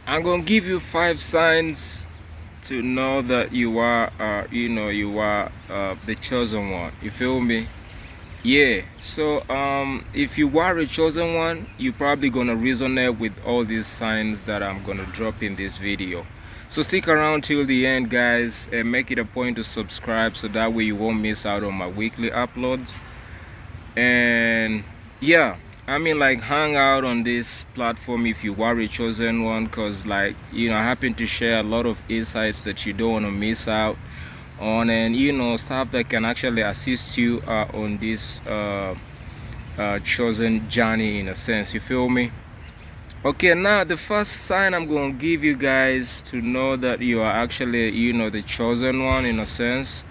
I'm gonna give you 5 signs to know that you are, the chosen one. You feel me? Yeah. So, if you are a chosen one, you're probably gonna resonate with all these signs that I'm gonna drop in this video. So stick around till the end, guys, and make it a point to subscribe so that way you won't miss out on my weekly uploads. And yeah, I mean, like, hang out on this platform if you are a chosen one, because, like, I happen to share a lot of insights that you don't want to miss out on, and stuff that can actually assist you on this chosen journey, in a sense. You feel me? Okay, now the first sign I'm gonna give you guys to know that you are actually, the chosen one, in a sense,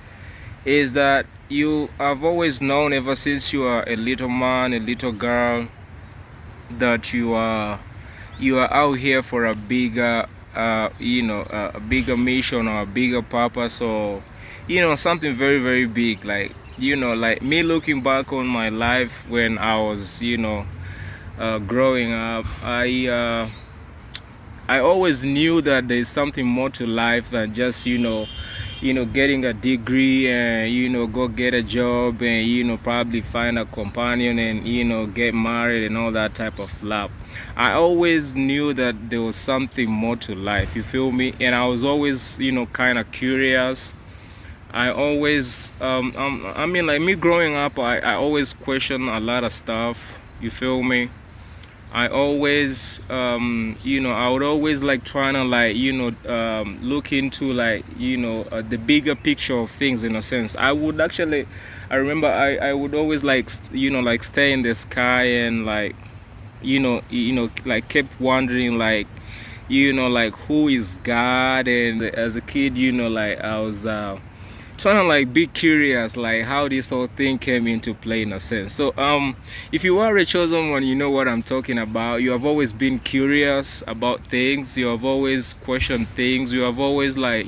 is that you have always known ever since you are a little man, a little girl, that you are out here for a bigger, a bigger mission or a bigger purpose, or something very, very big. Like, like me looking back on my life when I was, growing up, I always knew that there's something more to life than just, getting a degree and, go get a job and, probably find a companion and, get married and all that type of stuff. I always knew that there was something more to life, you feel me? And I was always, kind of curious. I always, I mean, like, me growing up, I always question a lot of stuff, you feel me? I always, I would always like trying to, like, look into, like, the bigger picture of things, in a sense. I remember I would always, like, like, stay in the sky and, like, like, kept wondering, like, like, who is God? And as a kid, like, I was, trying to, like, be curious, like, how this whole thing came into play, in a sense. So if you are a chosen one, you know what I'm talking about. You have always been curious about things, you have always questioned things, you have always, like,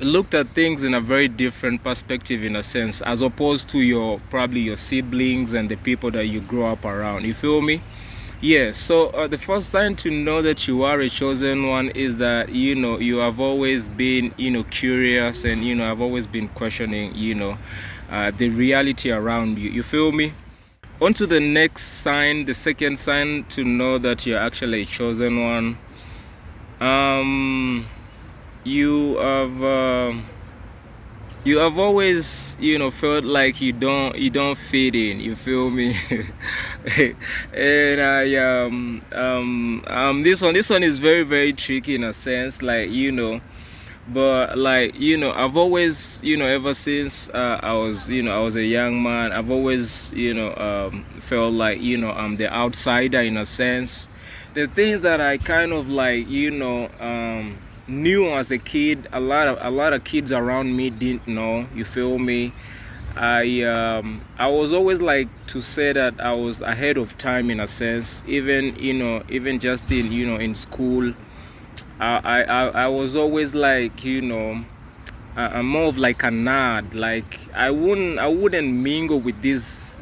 looked at things in a very different perspective, in a sense, as opposed to probably your siblings and the people that you grow up around. You feel me? Yeah, so the first sign to know that you are a chosen one is that, you have always been, curious, and, have always been questioning, the reality around you. You feel me? On to the next sign, the second sign to know that you're actually a chosen one. You have always, felt like you don't fit in. You feel me? And this one is very, very tricky, in a sense, like, but, like, I've always, ever since I was a young man, I've always, felt like, I'm the outsider, in a sense. The things that I kind of, like, knew as a kid, a lot of kids around me didn't know. You feel me? I was always like to say that I was ahead of time, in a sense. Even just in school, I was always like, I'm more of like a nerd. Like, I wouldn't mingle with these,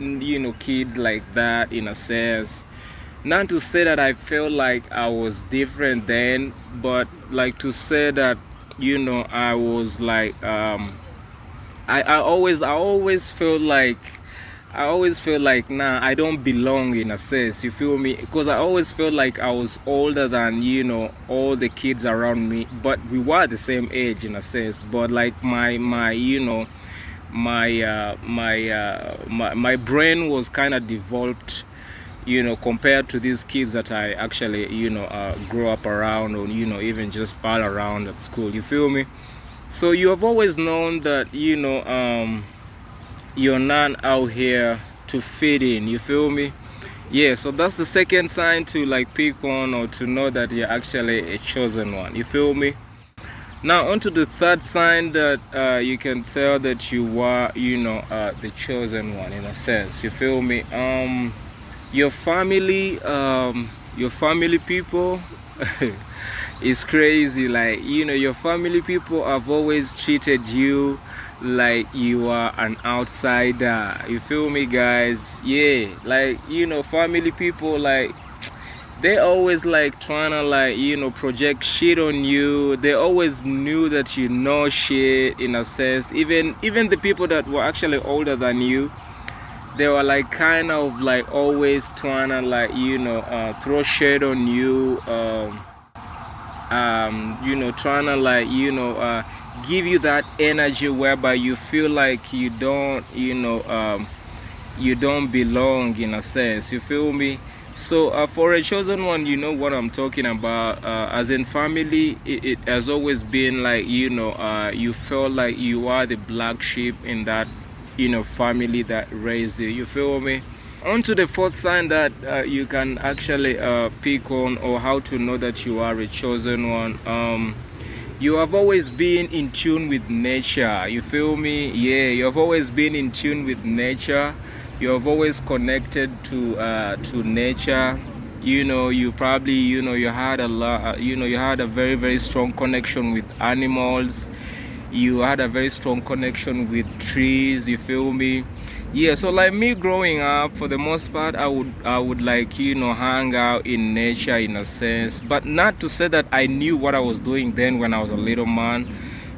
kids like that, in a sense. Not to say that I felt like I was different then, but, like, to say that, I was like, I always felt like, nah, I don't belong, in a sense. You feel me? Because I always felt like I was older than, all the kids around me, but we were the same age, in a sense. But, like, my brain was kind of developed, compared to these kids that I actually, grew up around, or, even just pal around at school. You feel me? So you have always known that, you're not out here to fit in. You feel me? Yeah, so that's the second sign to, like, pick on, or to know that you're actually a chosen one. You feel me? Now, on to the third sign that you can tell that you are, the chosen one, in a sense. You feel me? Your family people is crazy. Like, your family people have always treated you like you are an outsider. You feel me, guys? Yeah, like, family people, like, they always like trying to like, you know, project shit on you. They always knew that you know shit in a sense. Even the people that were actually older than you, they were like kind of like always trying to like, you know, throw shade on you, you know, trying to like, you know, give you that energy whereby you feel like you don't, you know, you don't belong in a sense, you feel me? So for a chosen one, you know what I'm talking about. As in family, it has always been like, you know, you felt like you are the black sheep in that, you know, family that raised you, you feel me? On to the fourth sign that you can actually pick on, or how to know that you are a chosen one. You have always been in tune with nature, you feel me? Yeah, you have always been in tune with nature. You have always connected to nature. You know, you probably, you know, you had a lot, you know, you had a very, very strong connection with animals. You had a very strong connection with trees, you feel me? Yeah, so like me growing up, for the most part, I would like, you know, hang out in nature in a sense, but not to say that I knew what I was doing then when I was a little man.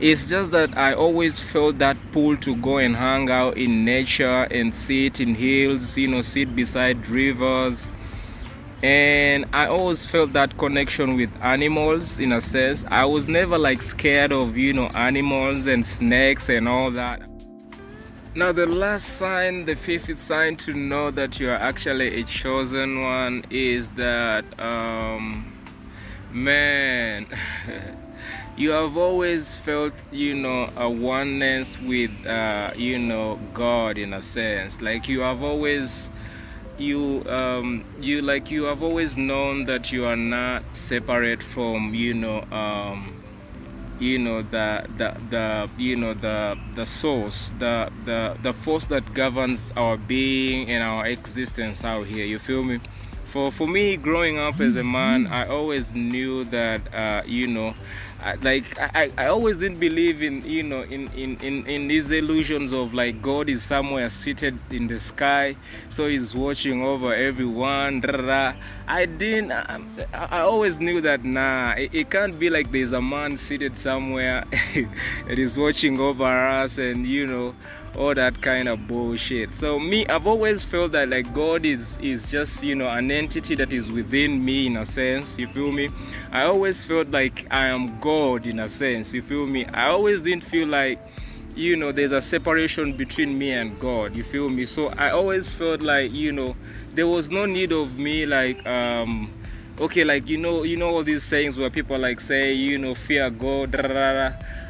It's just that I always felt that pull to go and hang out in nature and sit in hills, you know, sit beside rivers. And I always felt that connection with animals in a sense. I was never like scared of, you know, animals and snakes and all that. Now the last sign, the fifth sign to know that you are actually a chosen one is that man, you have always felt, you know, a oneness with you know, God in a sense. Like you have always, you have always known that you are not separate from, you know, the you know, the source, the force that governs our being and our existence out here, you feel me? For me, growing up as a man, I always knew that you know, I always didn't believe in, you know, in these illusions of like God is somewhere seated in the sky, so he's watching over everyone. I didn't. I always knew that nah, it can't be like there's a man seated somewhere that is watching over us, and you know, all that kind of bullshit. So me, I've always felt that like God is just, you know, an entity that is within me in a sense, you feel me? I always felt like I am God in a sense, you feel me? I always didn't feel like, you know, there's a separation between me and God, you feel me? So I always felt like, you know, there was no need of me like okay, like, you know all these sayings where people like say, you know, fear God.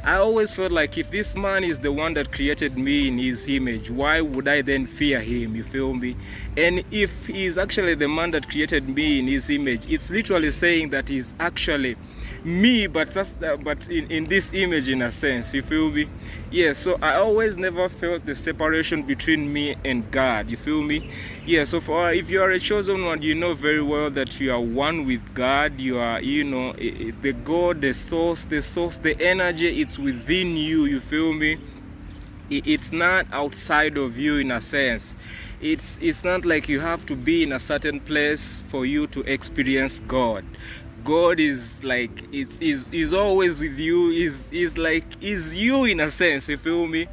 I always felt like if this man is the one that created me in his image, why would I then fear him, you feel me? And if he's actually the man that created me in his image, it's literally saying that he's actually me, but in this image in a sense, you feel me? Yeah, so I always never felt the separation between me and God, you feel me? Yeah, so for if you are a chosen one, you know very well that you are one with God. You are, you know, the God, the source, the energy, it's within you, you feel me? It's not outside of you in a sense. It's not like you have to be in a certain place for you to experience God. God is like, is always with you, is like, is you in a sense, you feel me?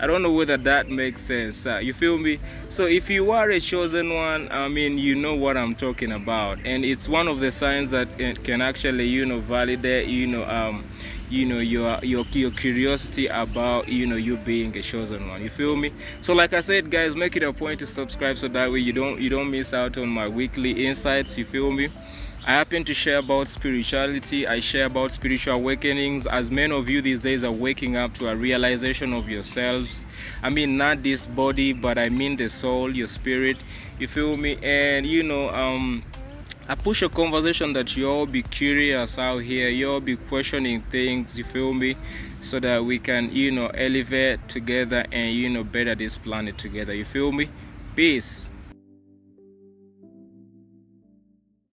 I don't know whether that makes sense, you feel me? So if you are a chosen one, I mean, you know what I'm talking about, and it's one of the signs that can actually, you know, validate, you know, your curiosity about, you know, you being a chosen one, you feel me? So like I said, guys, make it a point to subscribe so that way you don't miss out on my weekly insights, you feel me? I happen to share about spirituality. I share about spiritual awakenings, as many of you these days are waking up to a realization of yourselves. I mean, not this body, but I mean the soul, your spirit, you feel me? And you know, I push a conversation that you all be curious out here, you all be questioning things, you feel me? So that we can, you know, elevate together and, you know, better this planet together, you feel me? Peace.